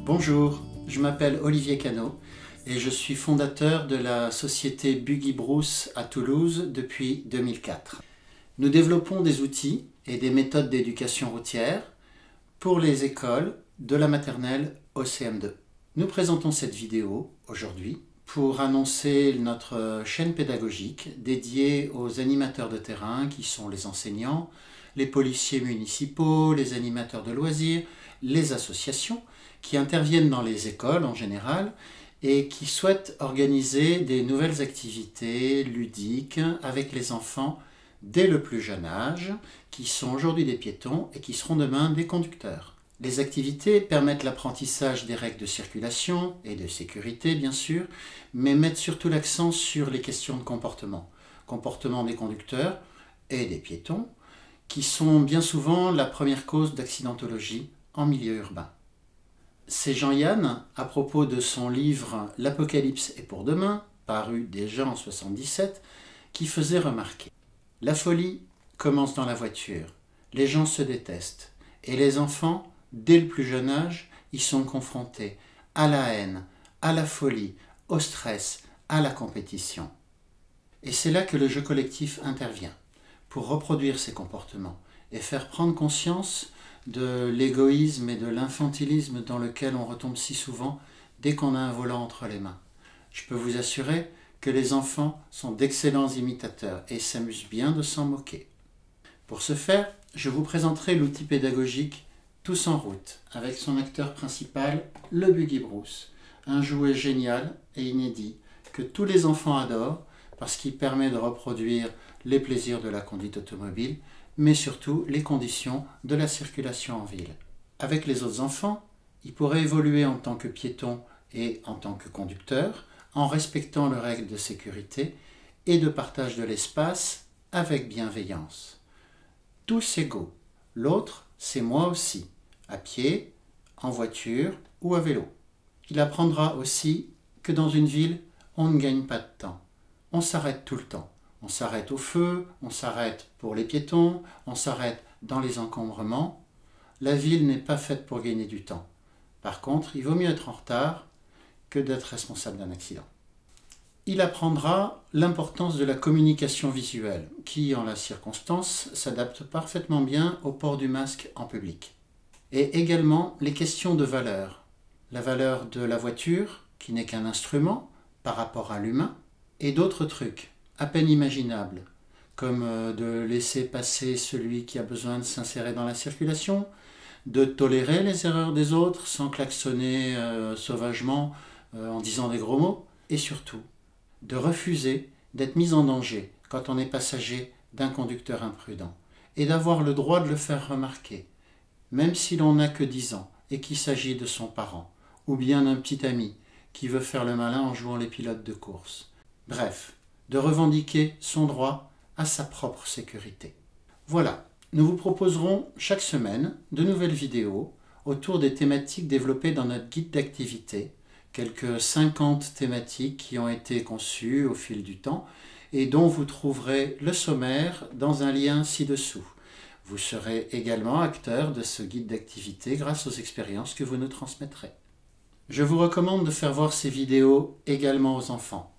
Bonjour, je m'appelle Olivier Cano et je suis fondateur de la société Buggy Brousse à Toulouse depuis 2004. Nous développons des outils et des méthodes d'éducation routière pour les écoles de la maternelle au CM2. Nous présentons cette vidéo aujourd'hui pour annoncer notre chaîne pédagogique dédiée aux animateurs de terrain qui sont les enseignants, les policiers municipaux, les animateurs de loisirs, les associations qui interviennent dans les écoles en général et qui souhaitent organiser des nouvelles activités ludiques avec les enfants dès le plus jeune âge, qui sont aujourd'hui des piétons et qui seront demain des conducteurs. Les activités permettent l'apprentissage des règles de circulation et de sécurité, bien sûr, mais mettent surtout l'accent sur les questions de comportement. Comportement des conducteurs et des piétons, qui sont bien souvent la première cause d'accidentologie en milieu urbain. C'est Jean-Yann, à propos de son livre « L'Apocalypse est pour demain », paru déjà en 1977, qui faisait remarquer « La folie commence dans la voiture, les gens se détestent, et les enfants, dès le plus jeune âge, y sont confrontés à la haine, à la folie, au stress, à la compétition. Et c'est là que le jeu collectif intervient, pour reproduire ces comportements et faire prendre conscience de l'égoïsme et de l'infantilisme dans lequel on retombe si souvent dès qu'on a un volant entre les mains. Je peux vous assurer que les enfants sont d'excellents imitateurs et s'amusent bien de s'en moquer. Pour ce faire, je vous présenterai l'outil pédagogique Tous en route, avec son acteur principal, le Buggy Brousse, un jouet génial et inédit que tous les enfants adorent parce qu'il permet de reproduire les plaisirs de la conduite automobile, mais surtout les conditions de la circulation en ville. Avec les autres enfants, il pourrait évoluer en tant que piéton et en tant que conducteur, en respectant les règles de sécurité et de partage de l'espace avec bienveillance. Tous égaux. L'autre, c'est moi aussi, à pied, en voiture ou à vélo. Il apprendra aussi que dans une ville, on ne gagne pas de temps. On s'arrête tout le temps. On s'arrête au feu, on s'arrête pour les piétons, on s'arrête dans les encombrements. La ville n'est pas faite pour gagner du temps. Par contre, il vaut mieux être en retard que d'être responsable d'un accident. Il apprendra l'importance de la communication visuelle, qui, en la circonstance, s'adapte parfaitement bien au port du masque en public. Et également les questions de valeur. La valeur de la voiture, qui n'est qu'un instrument par rapport à l'humain, et d'autres trucs à peine imaginables, comme de laisser passer celui qui a besoin de s'insérer dans la circulation, de tolérer les erreurs des autres sans klaxonner sauvagement en disant des gros mots, et surtout de refuser d'être mis en danger quand on est passager d'un conducteur imprudent, et d'avoir le droit de le faire remarquer, même si l'on n'a que 10 ans et qu'il s'agit de son parent, ou bien d'un petit ami qui veut faire le malin en jouant les pilotes de course. Bref, de revendiquer son droit à sa propre sécurité. Voilà, nous vous proposerons chaque semaine de nouvelles vidéos autour des thématiques développées dans notre guide d'activité, quelques 50 thématiques qui ont été conçues au fil du temps et dont vous trouverez le sommaire dans un lien ci-dessous. Vous serez également acteur de ce guide d'activité grâce aux expériences que vous nous transmettrez. Je vous recommande de faire voir ces vidéos également aux enfants,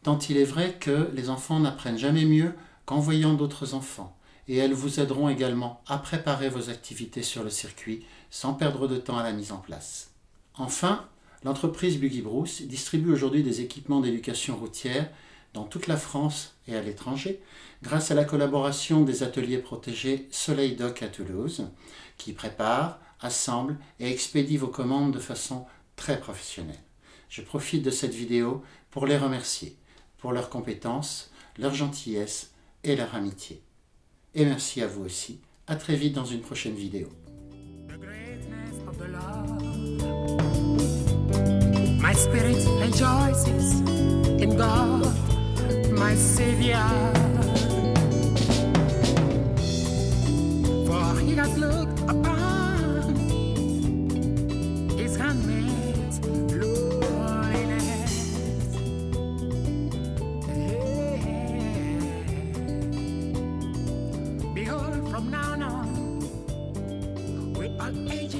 tant il est vrai que les enfants n'apprennent jamais mieux qu'en voyant d'autres enfants, et elles vous aideront également à préparer vos activités sur le circuit sans perdre de temps à la mise en place. Enfin, l'entreprise Buggy Brousse distribue aujourd'hui des équipements d'éducation routière dans toute la France et à l'étranger, grâce à la collaboration des ateliers protégés Soleil Doc à Toulouse, qui préparent, assemblent et expédient vos commandes de façon très professionnelle. Je profite de cette vidéo pour les remercier pour leurs compétences, leur gentillesse et leur amitié. Et merci à vous aussi. À très vite dans une prochaine vidéo. My spirit rejoices in God, my Savior. For He has looked upon His handmaid's lowliness. Behold, from now on, we all ages